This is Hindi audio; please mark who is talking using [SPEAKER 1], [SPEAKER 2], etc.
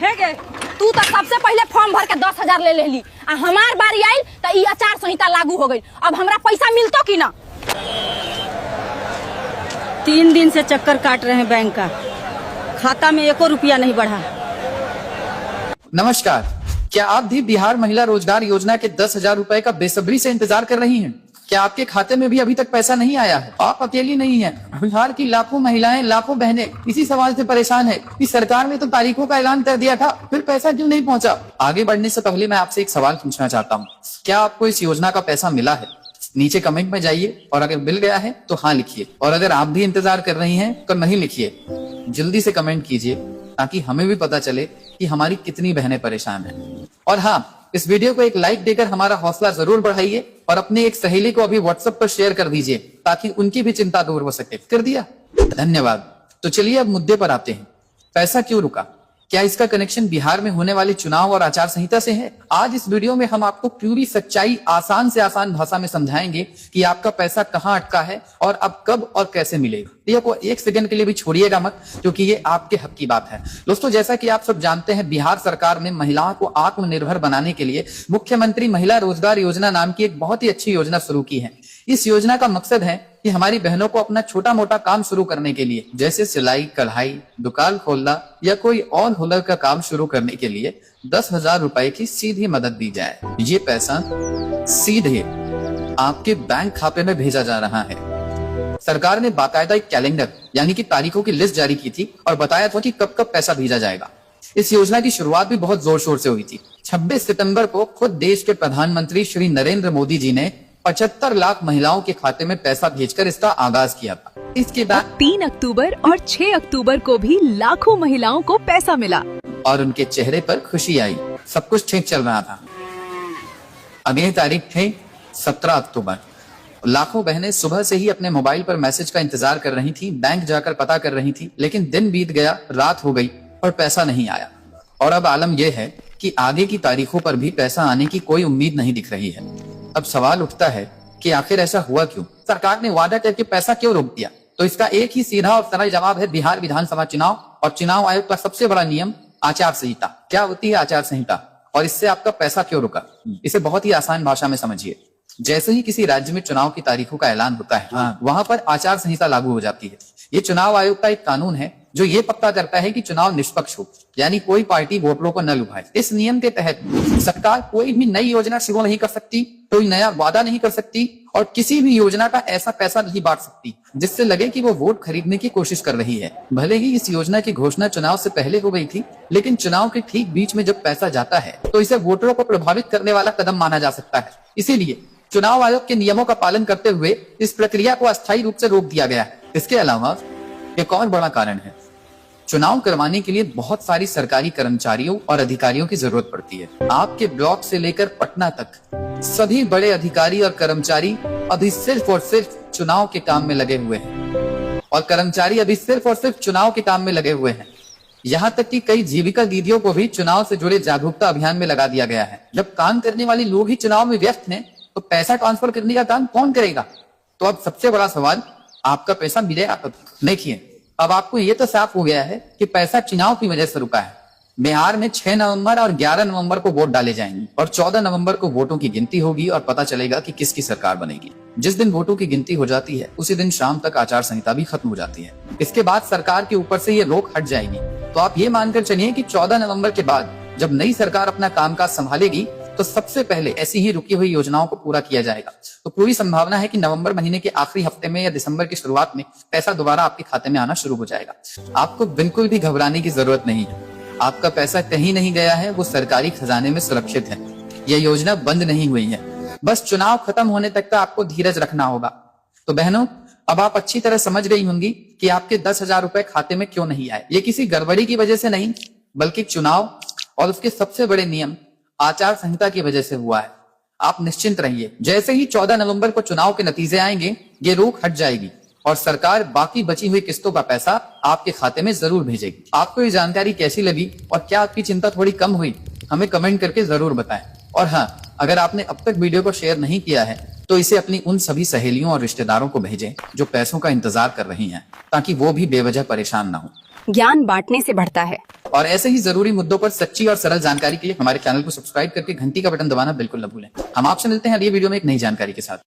[SPEAKER 1] हे गे, तू तो सबसे पहले फॉर्म भर के 10,000 ले लेली आ हमार बारी आइल तो ई आचार संहिता लागू हो गई। अब हमरा पैसा मिलतो कि ना?
[SPEAKER 2] 3 दिन से चक्कर काट रहे हैं बैंक का, खाता में 1 रुपया नहीं बढ़ा।
[SPEAKER 3] नमस्कार, क्या आप भी बिहार महिला रोजगार योजना के 10,000 रुपए का बेसब्री से इंतजार कर रही हैं? क्या आपके खाते में भी अभी तक पैसा नहीं आया है? आप अकेली नहीं हैं। बिहार की लाखों महिलाएं, लाखों बहनें इसी सवाल से परेशान है कि सरकार ने तो तारीखों का ऐलान कर दिया था, फिर पैसा क्यों नहीं पहुंचा? आगे बढ़ने से पहले मैं आपसे एक सवाल पूछना चाहता हूँ, क्या आपको इस योजना का पैसा मिला है? नीचे कमेंट में जाइए और अगर मिल गया है तो हाँ लिखिए, और अगर आप भी इंतजार कर रही हैं तो नहीं लिखिए, जल्दी से कमेंट कीजिए ताकि हमें भी पता चले कि हमारी कितनी बहनें परेशान हैं। और हाँ, इस वीडियो को एक लाइक देकर हमारा हौसला जरूर बढ़ाइए और अपने एक सहेली को अभी व्हाट्सएप पर शेयर कर दीजिए ताकि उनकी भी चिंता दूर हो सके। कर दिया? धन्यवाद। तो चलिए अब मुद्दे पर आते हैं। पैसा क्यों रुका? क्या इसका कनेक्शन बिहार में होने वाले चुनाव और आचार संहिता से है? आज इस वीडियो में हम आपको पूरी सच्चाई आसान से आसान भाषा में समझाएंगे कि आपका पैसा कहां अटका है और अब कब और कैसे मिलेगा। ये को 1 सेकंड के लिए भी छोड़िएगा मत, क्योंकि ये आपके हक की बात है। दोस्तों, जैसा कि आप सब जानते हैं, बिहार सरकार ने महिलाओं को आत्मनिर्भर बनाने के लिए मुख्यमंत्री महिला रोजगार योजना नाम की एक बहुत ही अच्छी योजना शुरू की है। इस योजना का मकसद है कि हमारी बहनों को अपना छोटा मोटा काम शुरू करने के लिए, जैसे सिलाई, कढ़ाई, दुकान खोलना या कोई और हुनर का काम शुरू करने के लिए 10,000 रुपए की सीधी मदद दी जाए। ये पैसा सीधे आपके बैंक खाते में भेजा जा रहा है। सरकार ने बाकायदा एक कैलेंडर यानी कि तारीखों की लिस्ट जारी की थी और बताया था कि कब कब पैसा भेजा जाएगा। इस योजना की शुरुआत भी बहुत जोर शोर से हुई थी। 26 सितंबर को खुद देश के प्रधानमंत्री श्री नरेंद्र मोदी जी ने 75 लाख महिलाओं के खाते में पैसा भेजकर इसका आगाज किया था। इसके बाद
[SPEAKER 4] 3 अक्टूबर और 6 अक्टूबर को भी लाखों महिलाओं को पैसा मिला
[SPEAKER 3] और उनके चेहरे पर खुशी आई। सब कुछ ठीक चल रहा था। अगली तारीख थी 17 अक्टूबर। लाखों बहनें सुबह से ही अपने मोबाइल पर मैसेज का इंतजार कर रही थी, बैंक जाकर पता कर रही थी, लेकिन दिन बीत गया, रात हो गई और पैसा नहीं आया। और अब आलम यह है कि आगे की तारीखों पर भी पैसा आने की कोई उम्मीद नहीं दिख रही है। अब सवाल उठता है कि आखिर ऐसा हुआ क्यों? सरकार ने वादा करके पैसा क्यों रोक दिया? तो इसका एक ही सीधा और सरल जवाब है बिहार विधानसभा चुनाव और चुनाव आयोग का सबसे बड़ा नियम, आचार संहिता। क्या होती है आचार संहिता और इससे आपका पैसा क्यों रुका? इसे बहुत ही आसान भाषा में समझिए। जैसे ही किसी राज्य में चुनाव की तारीखों का ऐलान होता है, वहां पर आचार संहिता लागू हो जाती है। ये चुनाव आयोग का एक कानून है जो ये पक्का करता है कि चुनाव निष्पक्ष हो, यानी कोई पार्टी वोटरों को न लुभाए। इस नियम के तहत सरकार कोई भी नई योजना शुरू नहीं कर सकती, कोई नया वादा नहीं कर सकती और किसी भी योजना का ऐसा पैसा नहीं बांट सकती जिससे लगे कि वो वोट खरीदने की कोशिश कर रही है। भले ही इस योजना की घोषणा चुनाव से पहले हो गई थी, लेकिन चुनाव के ठीक बीच में जब पैसा जाता है तो इसे वोटरों को प्रभावित करने वाला कदम माना जा सकता है। इसीलिए चुनाव आयोग के नियमों का पालन करते हुए इस प्रक्रिया को अस्थायी रूप से रोक दिया गया है। इसके अलावा एक और बड़ा कारण है, चुनाव करवाने के लिए बहुत सारी सरकारी कर्मचारियों और अधिकारियों की जरूरत पड़ती है। आपके ब्लॉक से लेकर पटना तक सभी बड़े अधिकारी और कर्मचारी अभी सिर्फ और सिर्फ चुनाव के काम में लगे हुए हैं और कर्मचारी अभी सिर्फ और सिर्फ चुनाव के काम में लगे हुए हैं। यहाँ तक कि कई जीविका दीदियों को भी चुनाव से जुड़े जागरूकता अभियान में लगा दिया गया है। जब काम करने वाले लोग ही चुनाव में व्यस्त हैं, तो पैसा ट्रांसफर करने का काम कौन करेगा? तो अब सबसे बड़ा सवाल, आपका पैसा मिलेगा कब? देखिए, अब आपको ये तो साफ हो गया है कि पैसा चुनाव की वजह से रुका है। बिहार में 6 नवंबर और 11 नवंबर को वोट डाले जाएंगे और 14 नवंबर को वोटों की गिनती होगी और पता चलेगा कि किसकी सरकार बनेगी। जिस दिन वोटों की गिनती हो जाती है उसी दिन शाम तक आचार संहिता भी खत्म हो जाती है। इसके बाद सरकार के ऊपर से ये रोक हट जाएगी। तो आप ये मानकर चलिए कि 14 नवंबर के बाद जब नई सरकार अपना कामकाज संभालेगी तो सबसे पहले ऐसी ही रुकी हुई योजनाओं को पूरा किया जाएगा। तो पूरी संभावना है कि नवंबर महीने के आखिरी हफ्ते में या दिसंबर की शुरुआत में पैसा दोबारा आपके खाते में आना शुरू हो जाएगा। आपको बिल्कुल भी घबराने की जरूरत नहीं है। आपका पैसा कहीं नहीं गया है, वो सरकारी खजाने में सुरक्षित है। यह योजना बंद नहीं हुई है, बस चुनाव खत्म होने तक का आपको धीरज रखना होगा। तो बहनों, अब आप अच्छी तरह समझ रही होंगी कि आपके 10,000 रुपए खाते में क्यों नहीं आए। ये किसी गड़बड़ी की वजह से नहीं, बल्कि चुनाव और उसके सबसे बड़े नियम आचार संहिता की वजह से हुआ है। आप निश्चिंत रहिए, जैसे ही 14 नवंबर को चुनाव के नतीजे आएंगे, ये रोक हट जाएगी और सरकार बाकी बची हुई किस्तों का पैसा आपके खाते में जरूर भेजेगी। आपको ये जानकारी कैसी लगी और क्या आपकी चिंता थोड़ी कम हुई? हमें कमेंट करके जरूर बताएं। और हाँ, अगर आपने अब तक वीडियो को शेयर नहीं किया है तो इसे अपनी उन सभी सहेलियों और रिश्तेदारों को भेजें जो पैसों का इंतजार कर रही हैं, ताकि वो भी बेवजह परेशान ना हो।
[SPEAKER 5] ज्ञान बांटने से बढ़ता है।
[SPEAKER 3] और ऐसे ही जरूरी मुद्दों पर सच्ची और सरल जानकारी के लिए हमारे चैनल को सब्सक्राइब करके घंटी का बटन दबाना बिल्कुल न भूलें। हम आपसे मिलते हैं अगली वीडियो में एक नई जानकारी के साथ।